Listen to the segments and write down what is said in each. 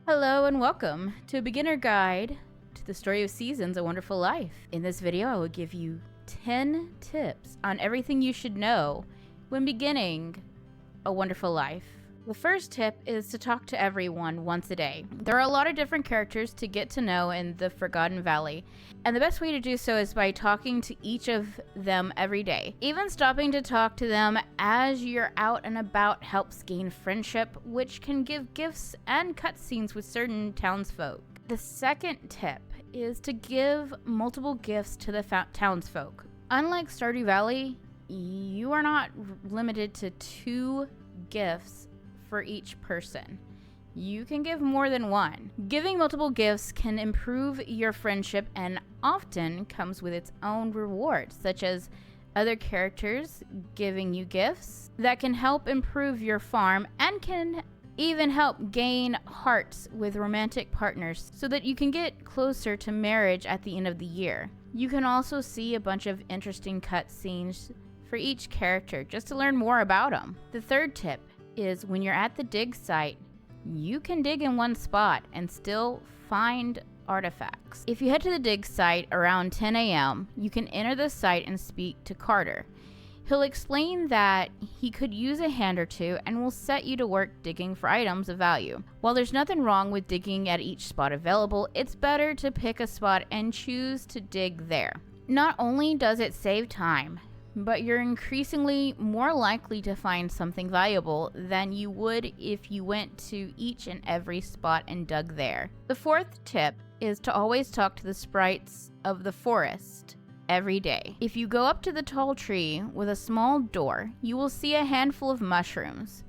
Hello and welcome to a beginner guide to the story of Seasons, A Wonderful Life. In this video, I will give you 10 tips on everything you should know when beginning A Wonderful Life. The first tip is to talk to everyone once a day. There are a lot of different characters to get to know in the Forgotten Valley, and the best way to do so is by talking to each of them every day. Even stopping to talk to them as you're out and about helps gain friendship, which can give gifts and cutscenes with certain townsfolk. The second tip is to give multiple gifts to the townsfolk. Unlike Stardew Valley, you are not limited to 2 gifts for each person. You can give more than one. Giving multiple gifts can improve your friendship and often comes with its own rewards, such as other characters giving you gifts that can help improve your farm and can even help gain hearts with romantic partners so that you can get closer to marriage at the end of the year. You can also see a bunch of interesting cutscenes for each character just to learn more about them. The third tip is when you're at the dig site, you can dig in one spot and still find artifacts. If you head to the dig site around 10 a.m., you can enter the site and speak to Carter. He'll explain that he could use a hand or two and will set you to work digging for items of value. While there's nothing wrong with digging at each spot available, it's better to pick a spot and choose to dig there. Not only does it save time, but you're increasingly more likely to find something valuable than you would if you went to each and every spot and dug there. The fourth tip is to always talk to the sprites of the forest every day. If you go up to the tall tree with a small door, you will see a handful of mushrooms.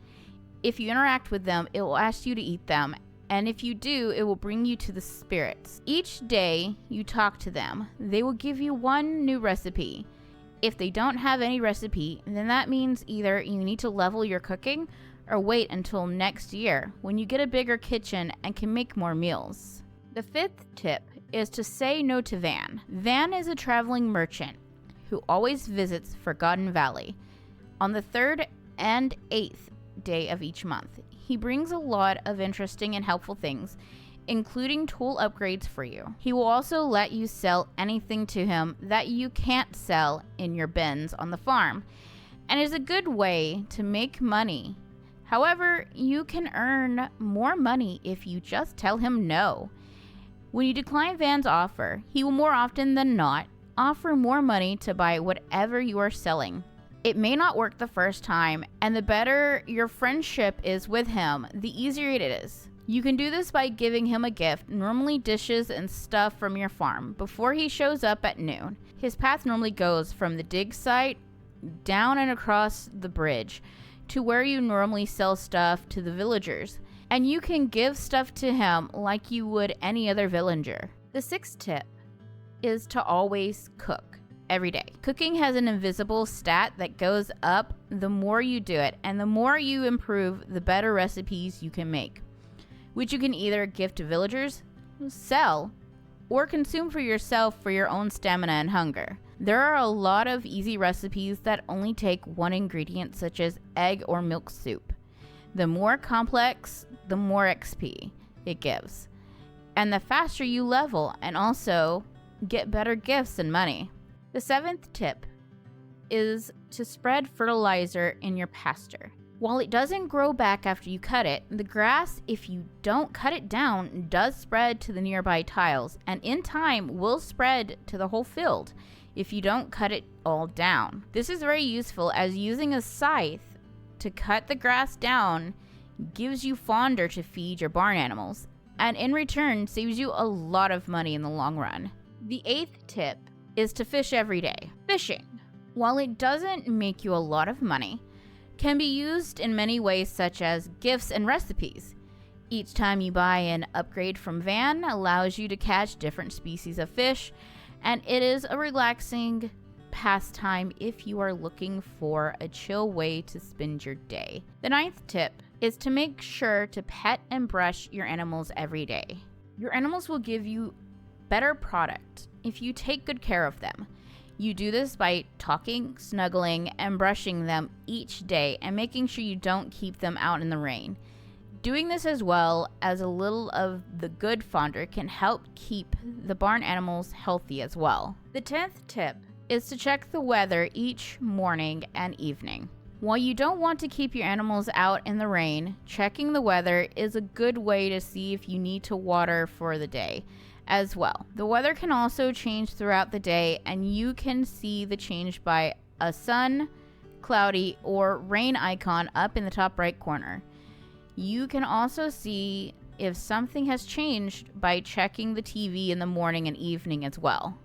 If you interact with them, it will ask you to eat them, and if you do, it will bring you to the spirits. Each day you talk to them, they will give you one new recipe. If they don't have any recipe, then that means either you need to level your cooking or wait until next year when you get a bigger kitchen and can make more meals. The fifth tip is to say no to Van. Van is a traveling merchant who always visits Forgotten Valley on the 3rd and 8th day of each month. He brings a lot of interesting and helpful things, including tool upgrades for you. He will also let you sell anything to him that you can't sell in your bins on the farm, and is a good way to make money. However, you can earn more money if you just tell him no. When you decline Van's offer, he will more often than not offer more money to buy whatever you are selling. It may not work the first time, and the better your friendship is with him, the easier it is. You can do this by giving him a gift, normally dishes and stuff from your farm, before he shows up at noon. His path normally goes from the dig site, down and across the bridge, to where you normally sell stuff to the villagers, and you can give stuff to him like you would any other villager. The sixth tip is to always cook every day. Cooking has an invisible stat that goes up the more you do it, and the more you improve, the better recipes you can make, which you can either give to villagers, sell, or consume for yourself for your own stamina and hunger. There are a lot of easy recipes that only take one ingredient, such as egg or milk soup. The more complex, the more XP it gives, and the faster you level and also get better gifts and money. The seventh tip is to spread fertilizer in your pasture. While it doesn't grow back after you cut it, the grass, if you don't cut it down, does spread to the nearby tiles, and in time will spread to the whole field if you don't cut it all down. This is very useful, as using a scythe to cut the grass down gives you fodder to feed your barn animals, and in return saves you a lot of money in the long run. The eighth tip is to fish every day. Fishing, while it doesn't make you a lot of money, can be used in many ways, such as gifts and recipes. Each time you buy an upgrade from Van allows you to catch different species of fish, and it is a relaxing pastime if you are looking for a chill way to spend your day. The ninth tip is to make sure to pet and brush your animals every day. Your animals will give you better product if you take good care of them. You do this by talking, snuggling, and brushing them each day and making sure you don't keep them out in the rain. Doing this as well as a little of the good fodder can help keep the barn animals healthy as well. The 10th tip is to check the weather each morning and evening. While you don't want to keep your animals out in the rain, checking the weather is a good way to see if you need to water for the day as well. The weather can also change throughout the day, and you can see the change by a sun, cloudy, or rain icon up in the top right corner. You can also see if something has changed by checking the TV in the morning and evening as well.